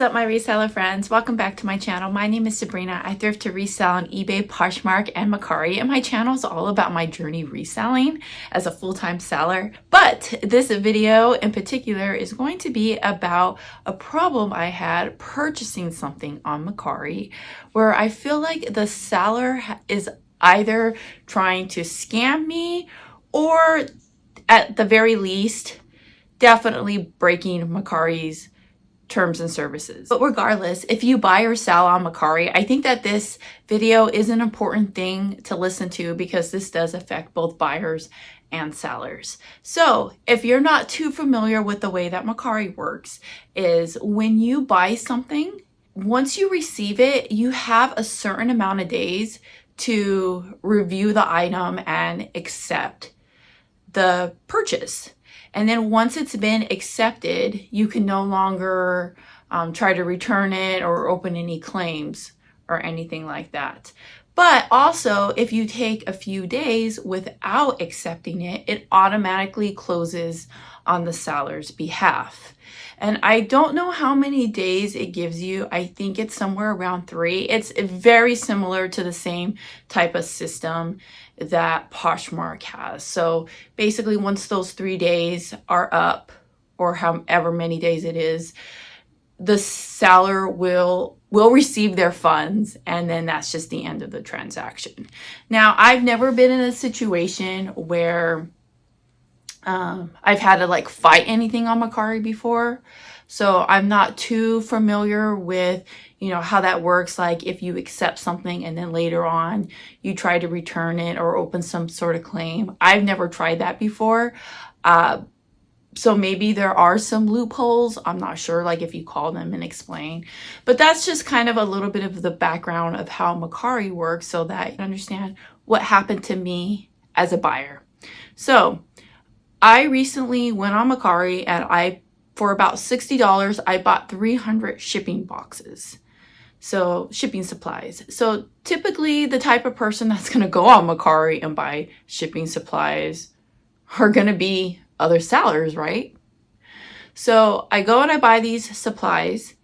What's up, my reseller friends? Welcome back to my channel. My name is Sabrina. I thrift to resell on eBay, Poshmark, and Mercari, and my channel is all about my journey reselling as a full-time seller. But this video in particular is going to be about a problem I had purchasing something on Mercari, where I feel like the seller is either trying to scam me or, at the very least, definitely breaking Mercari's terms and services. But regardless, if you buy or sell on Mercari, I think that this video is an important thing to listen to because this does affect both buyers and sellers. So if you're not too familiar with the way that Mercari works, is when you buy something, once you receive it, you have a certain amount of days to review the item and accept the purchase. And then once it's been accepted, you can no longer try to return it or open any claims or anything like that. But also, if you take a few days without accepting it, it automatically closes on the seller's behalf. And I don't know how many days it gives you. I think it's somewhere around 3. It's very similar to the same type of system that Poshmark has. So basically, once those 3 days are up, or however many days it is, the seller will receive their funds, and then that's just the end of the transaction. Now, I've never been in a situation where I've had to fight anything on Mercari before, so I'm not too familiar with how that works. Like if you accept something and then later on you try to return it or open some sort of claim. I've never tried that before, so maybe there are some loopholes. I'm not sure, if you call them and explain, but that's just kind of a little bit of the background of how Mercari works so that you understand what happened to me as a buyer. So I recently went on Mercari and for about $60, I bought 300 shipping boxes. So shipping supplies. So typically the type of person that's going to go on Mercari and buy shipping supplies are going to be other sellers, right? So I go and I buy these supplies,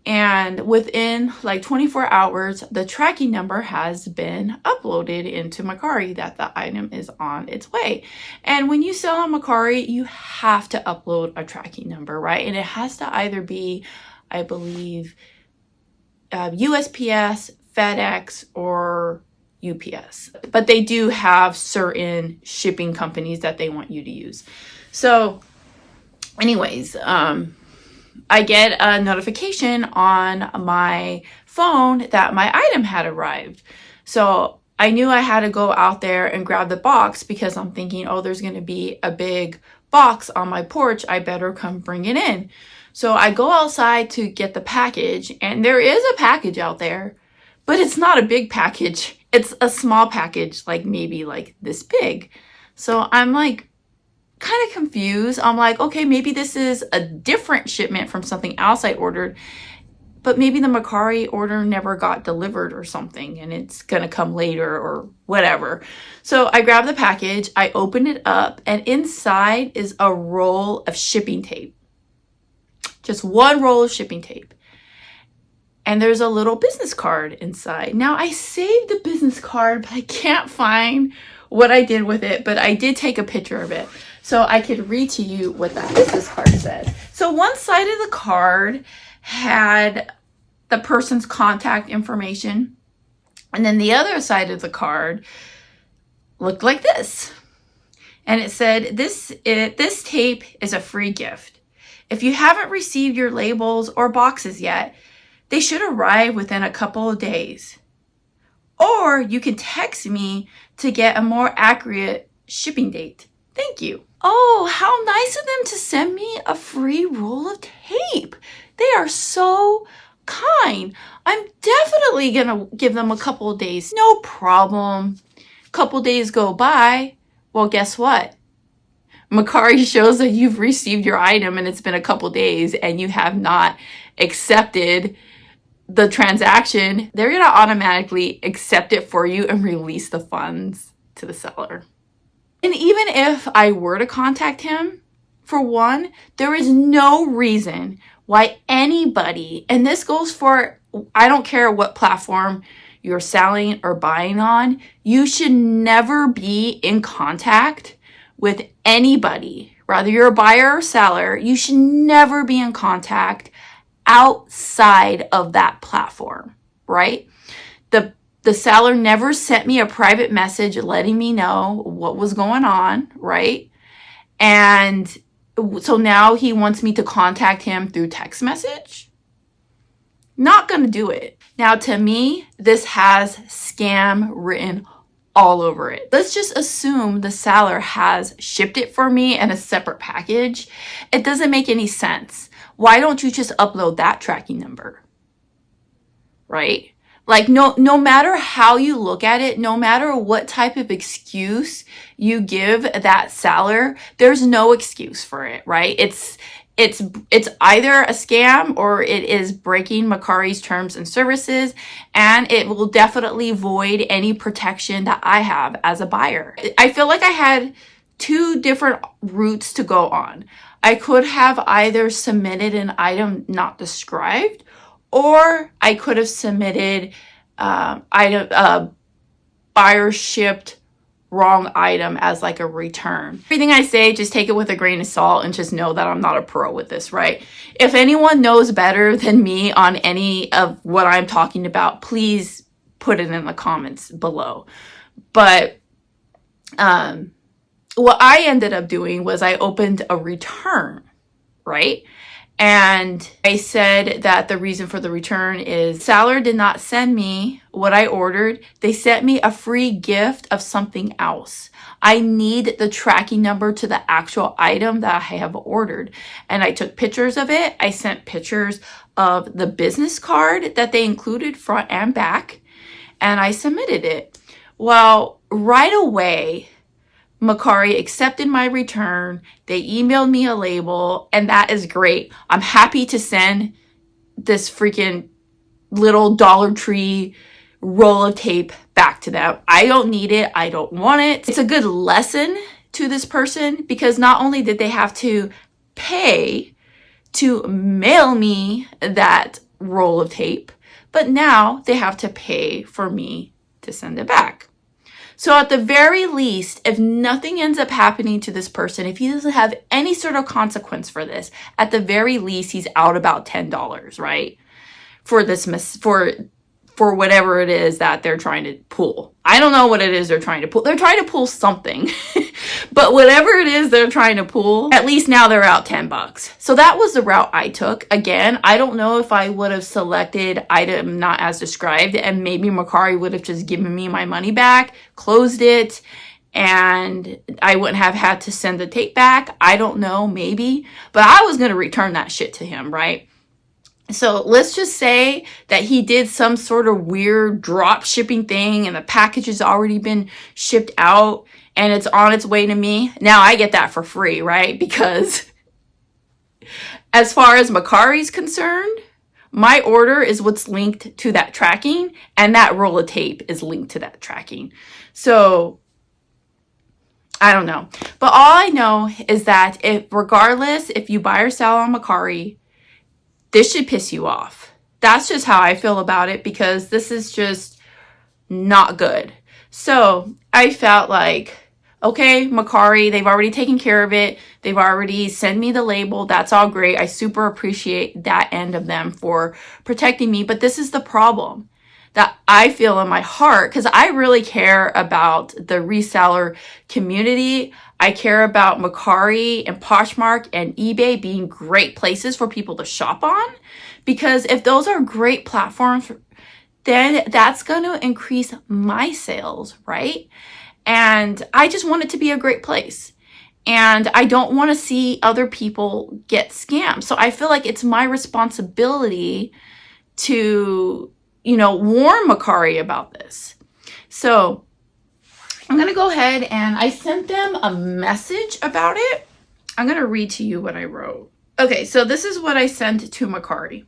and within 24 hours, the tracking number has been uploaded into Mercari that the item is on its way. And when you sell on Mercari, you have to upload a tracking number, right? And it has to either be, I believe, USPS, FedEx, or UPS. But they do have certain shipping companies that they want you to use. So anyways, I get a notification on my phone that my item had arrived. So I knew I had to go out there and grab the box because I'm thinking, oh, there's going to be a big box on my porch. I better come bring it in. So I go outside to get the package, and there is a package out there, but it's not a big package. It's a small package, maybe this big. So I'm kind of confused. I'm okay, maybe this is a different shipment from something else I ordered, but maybe the Mercari order never got delivered or something, and it's gonna come later or whatever. So I grab the package, I open it up, and inside is a roll of shipping tape. Just one roll of shipping tape. And there's a little business card inside. Now, I saved the business card, but I can't find what I did with it, but I did take a picture of it so I could read to you what that business card said. So one side of the card had the person's contact information, and then the other side of the card looked like this. And it said, this tape is a free gift. If you haven't received your labels or boxes yet, they should arrive within a couple of days. Or you can text me to get a more accurate shipping date. Thank you. Oh, how nice of them to send me a free roll of tape. They are so kind. I'm definitely gonna give them a couple of days. No problem. Couple days go by. Well, guess what? Mercari shows that you've received your item and it's been a couple days and you have not accepted the transaction. They're going to automatically accept it for you and release the funds to the seller. And even if I were to contact him, for one, there is no reason why anybody, and this goes for, I don't care what platform you're selling or buying on, you should never be in contact with anybody, whether you're a buyer or seller, you should never be in contact outside of that platform, right? The seller never sent me a private message letting me know what was going on, right? And so now he wants me to contact him through text message. Not going to do it. Now, to me, this has scam written all over it. Let's just assume the seller has shipped it for me in a separate package. It doesn't make any sense. Why don't you just upload that tracking number? Right? Like, no matter how you look at it, no matter what type of excuse you give that seller, there's no excuse for it, right? It's either a scam or it is breaking Mercari's terms and services, and it will definitely void any protection that I have as a buyer. I feel like I had two different routes to go on. I could have either submitted an item not described, or I could have submitted buyer shipped wrong item as like a return. Everything I say, just take it with a grain of salt and just know that I'm not a pro with this, right? If anyone knows better than me on any of what I'm talking about, please put it in the comments below. But what I ended up doing was I opened a return, right? And I said that the reason for the return is seller did not send me what I ordered. They sent me a free gift of something else. I need the tracking number to the actual item that I have ordered. And I took pictures of it. I sent pictures of the business card that they included front and back. And I submitted it. Well, right away, Mercari accepted my return. They emailed me a label, and that is great. I'm happy to send this freaking little Dollar Tree roll of tape back to them. I don't need it. I don't want it. It's a good lesson to this person because not only did they have to pay to mail me that roll of tape, but now they have to pay for me to send it back. So at the very least, if nothing ends up happening to this person, if he doesn't have any sort of consequence for this, at the very least, he's out about $10, right? For this, for whatever it is that they're trying to pull. I don't know what it is they're trying to pull. They're trying to pull something, but whatever it is they're trying to pull, at least now they're out $10. So that was the route I took. Again, I don't know if I would have selected item not as described and maybe Mercari would have just given me my money back, closed it, and I wouldn't have had to send the tape back. I don't know, maybe, but I was going to return that shit to him, right? So let's just say that he did some sort of weird drop shipping thing and the package has already been shipped out and it's on its way to me. Now I get that for free, right? Because as far as Mercari's concerned, my order is what's linked to that tracking and that roll of tape is linked to that tracking. So I don't know. But all I know is that regardless if you buy or sell on Mercari, this should piss you off. That's just how I feel about it because this is just not good. So I felt like, okay, Mercari, they've already taken care of it. They've already sent me the label. That's all great. I super appreciate that end of them for protecting me. But this is the problem that I feel in my heart because I really care about the reseller community. I care about Mercari and Poshmark and eBay being great places for people to shop on because if those are great platforms, then that's going to increase my sales, right? And I just want it to be a great place. And I don't want to see other people get scammed. So I feel like it's my responsibility to, warn Mercari about this. So I'm going to go ahead and I sent them a message about it. I'm going to read to you what I wrote. Okay, so this is what I sent to Mercari.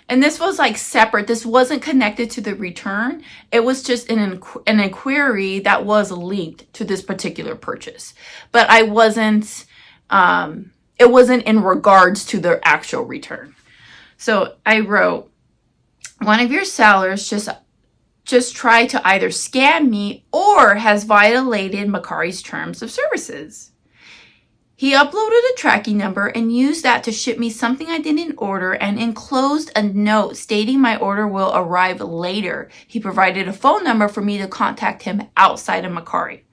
And this was like separate. This wasn't connected to the return. It was just an inquiry that was linked to this particular purchase. But I wasn't, it wasn't in regards to the actual return. So I wrote, one of your sellers just tried to either scam me or has violated Mercari's terms of services. He uploaded a tracking number and used that to ship me something I didn't order and enclosed a note stating my order will arrive later. He provided a phone number for me to contact him outside of Mercari.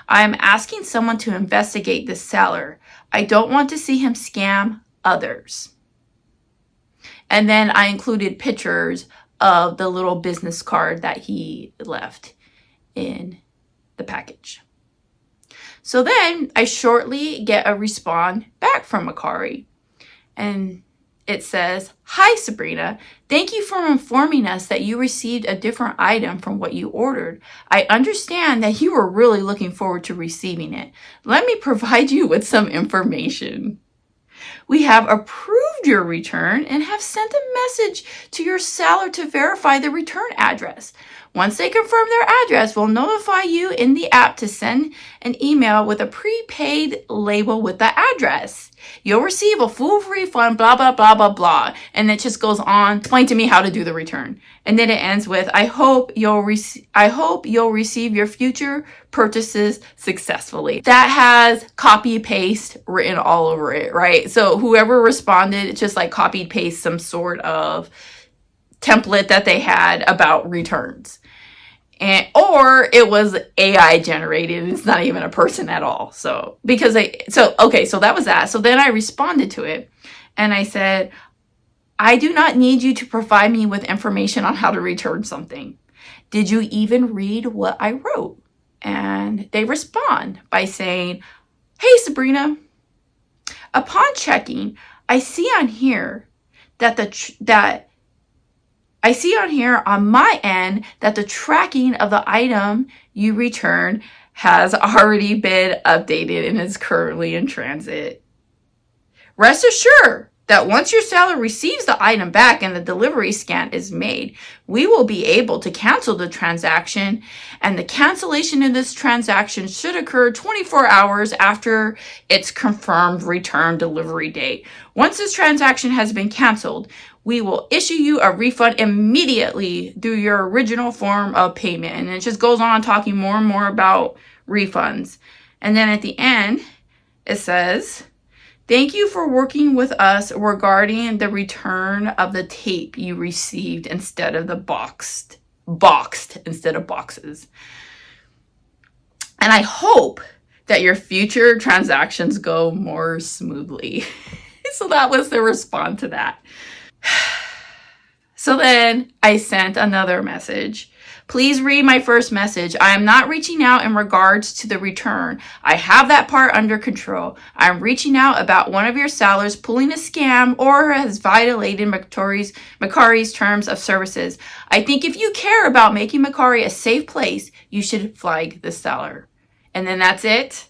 I am asking someone to investigate this seller. I don't want to see him scam others. And then I included pictures of the little business card that he left in the package. So then I shortly get a response back from Mercari, and it says, "Hi Sabrina, thank you for informing us that you received a different item from what you ordered. I understand that you were really looking forward to receiving it. Let me provide you with some information. We have approved your return and have sent a message to your seller to verify the return address. Once they confirm their address, we'll notify you in the app to send an email with a prepaid label with the address. You'll receive a full refund, blah, blah, blah, blah, blah." And it just goes on, explain to me how to do the return. And then it ends with, I hope you'll receive your future purchases successfully. That has copy paste written all over it, right? So whoever responded, just like copied paste some sort of template that they had about returns. Or it was AI generated. It's not even a person at all. So that was that. So then I responded to it and I said, I do not need you to provide me with information on how to return something. Did you even read what I wrote? And they respond by saying, "Hey Sabrina, upon checking, I see on here on my end that the tracking of the item you returned has already been updated and is currently in transit. Rest assured that once your seller receives the item back and the delivery scan is made, we will be able to cancel the transaction, and the cancellation of this transaction should occur 24 hours after its confirmed return delivery date. Once this transaction has been canceled, we will issue you a refund immediately through your original form of payment." And it just goes on talking more and more about refunds. And then at the end, it says, "Thank you for working with us regarding the return of the tape you received instead of the boxed instead of boxes. And I hope that your future transactions go more smoothly." So that was the response to that. So then I sent another message. "Please read my first message. I am not reaching out in regards to the return. I have that part under control. I am reaching out about one of your sellers pulling a scam or has violated Mercari's terms of services. I think if you care about making Mercari a safe place, you should flag the seller." And then that's it.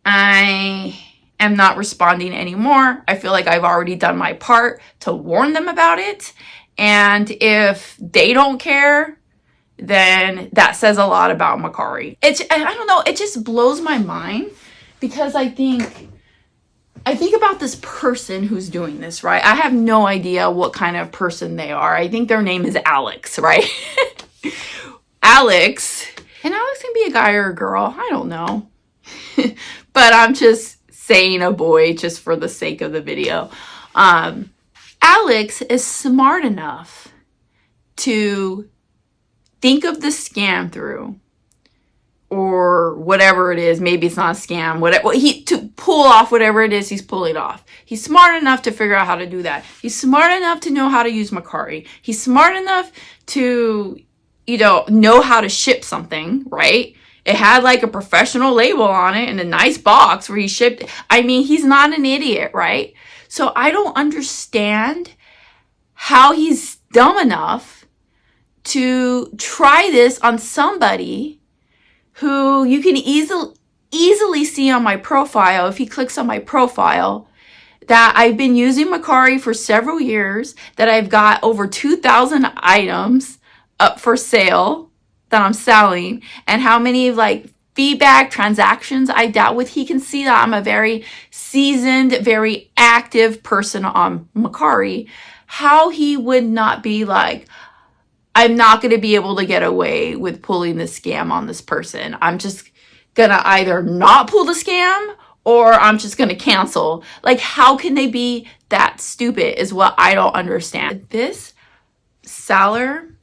I am not responding anymore. I feel like I've already done my part to warn them about it. And if they don't care, then that says a lot about Mercari. I don't know, it just blows my mind because I think about this person who's doing this, right? I have no idea what kind of person they are. I think their name is Alex, right? Alex. And Alex can be a guy or a girl. I don't know. But I'm just saying a boy just for the sake of the video. Alex is smart enough to think of the scam through, or whatever it is. Maybe it's not a scam, to pull off whatever it is he's pulling off. He's smart enough to figure out how to do that. He's smart enough to know how to use Mercari. He's smart enough to, know how to ship something, right? It had like a professional label on it and a nice box where he shipped. I mean, he's not an idiot, right? So I don't understand how he's dumb enough to try this on somebody who you can easily see on my profile. If he clicks on my profile, that I've been using Mercari for several years, that I've got over 2,000 items up for sale that I'm selling, and how many feedback, transactions, I dealt with, he can see that I'm a very seasoned, very active person on Mercari. How he would not be like, I'm not going to be able to get away with pulling the scam on this person. I'm just going to either not pull the scam or I'm just going to cancel. Like, how can they be that stupid is what I don't understand. This seller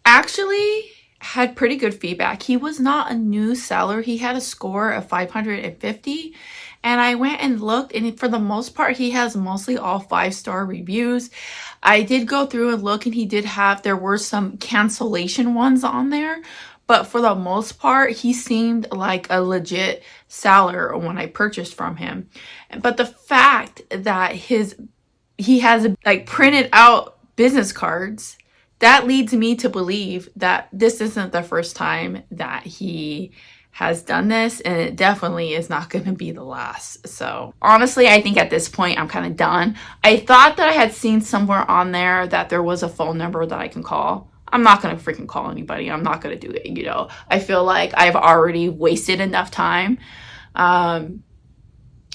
actually had pretty good feedback. He was not a new seller. He had a score of 550. And I went and looked, and for the most part, he has mostly all 5-star reviews. I did go through and look, and he did have, there were some cancellation ones on there. But for the most part, he seemed like a legit seller when I purchased from him. But the fact that he has like printed out business cards, that leads me to believe that this isn't the first time that he has done this, and it definitely is not going to be the last. So honestly, I think at this point I'm kind of done. I thought that I had seen somewhere on there that there was a phone number that I can call. I'm not going to freaking call anybody. I'm not going to do it. You know, I feel like I've already wasted enough time. I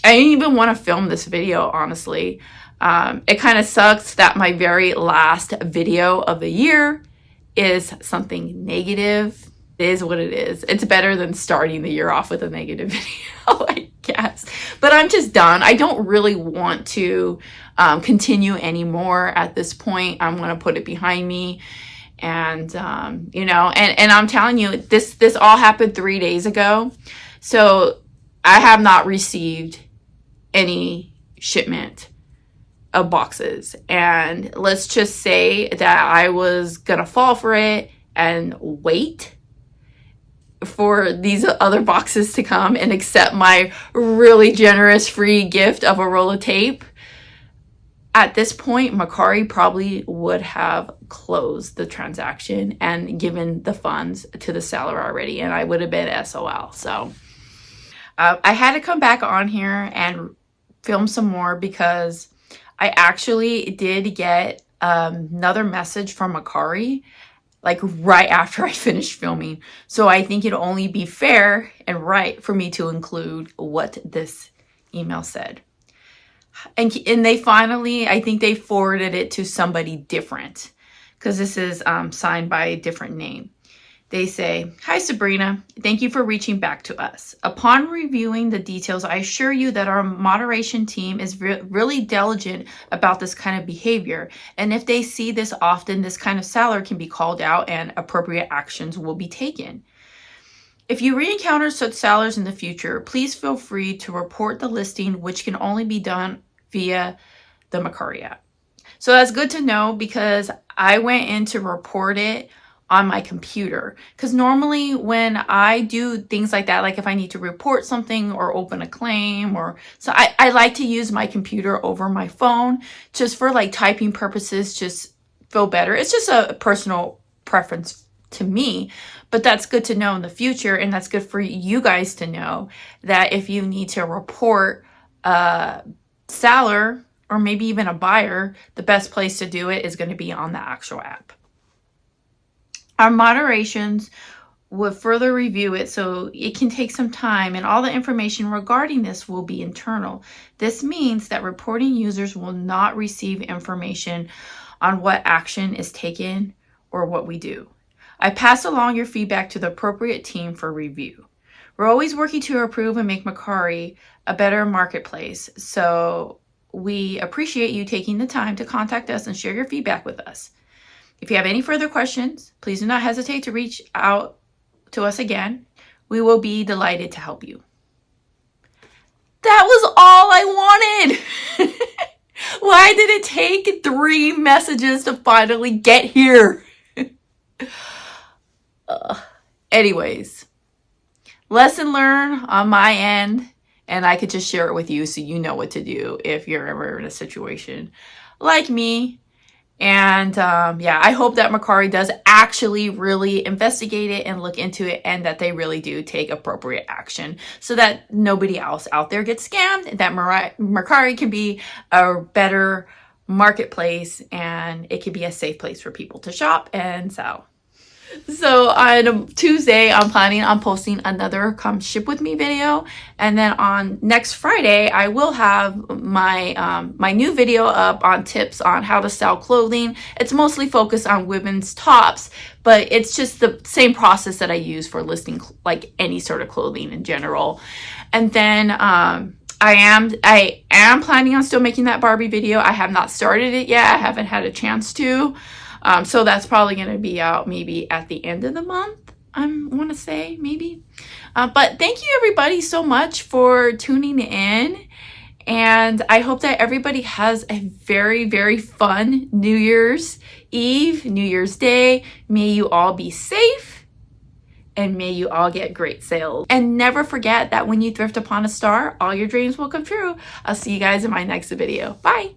didn't even want to film this video, honestly. It kind of sucks that my very last video of the year is something negative. It is what it is. It's better than starting the year off with a negative video, I guess. But I'm just done. I don't really want to continue anymore at this point. I'm going to put it behind me. And, you know, and I'm telling you, this all happened 3 days ago. So I have not received any shipment of boxes, and let's just say that I was gonna fall for it and wait for these other boxes to come and accept my really generous free gift of a roll of tape. At this point, Mercari probably would have closed the transaction and given the funds to the seller already, and I would have been SOL. So I had to come back on here and film some more because I actually did get another message from Mercari like right after I finished filming. So I think it'd only be fair and right for me to include what this email said. And they finally, I think they forwarded it to somebody different because this is signed by a different name. They say, "Hi Sabrina, thank you for reaching back to us. Upon reviewing the details, I assure you that our moderation team is really diligent about this kind of behavior. And if they see this often, this kind of seller can be called out and appropriate actions will be taken. If you re-encounter such sellers in the future, please feel free to report the listing, which can only be done via the Mercari app." So that's good to know because I went in to report it on my computer, because normally when I do things like that, like if I need to report something or open a claim, or so I like to use my computer over my phone just for like typing purposes, just feel better. It's just a personal preference to me, but that's good to know in the future, and that's good for you guys to know that if you need to report a seller or maybe even a buyer, the best place to do it is going to be on the actual app. Our moderations will further review it, so it can take some time, and all the information regarding this will be internal. This means that reporting users will not receive information on what action is taken or what we do. I pass along your feedback to the appropriate team for review. We're always working to improve and make Mercari a better marketplace, so we appreciate you taking the time to contact us and share your feedback with us. If you have any further questions, please do not hesitate to reach out to us again. We will be delighted to help you. That was all I wanted. Why did it take 3 messages to finally get here? Anyways, lesson learned on my end, and I could just share it with you so you know what to do if you're ever in a situation like me. And yeah, I hope that Mercari does actually really investigate it and look into it, and that they really do take appropriate action so that nobody else out there gets scammed, that Mercari can be a better marketplace and it can be a safe place for people to shop and sell. So on Tuesday, I'm planning on posting another come ship with me video, and then on next Friday, I will have my my new video up on tips on how to style clothing. It's mostly focused on women's tops, but it's just the same process that I use for listing like any sort of clothing in general. And then I am planning on still making that Barbie video. I have not started it yet. I haven't had a chance to. So that's probably going to be out maybe at the end of the month, I want to say, maybe. But thank you everybody so much for tuning in. And I hope that everybody has a very, very fun New Year's Eve, New Year's Day. May you all be safe and may you all get great sales. And never forget that when you thrift upon a star, all your dreams will come true. I'll see you guys in my next video. Bye.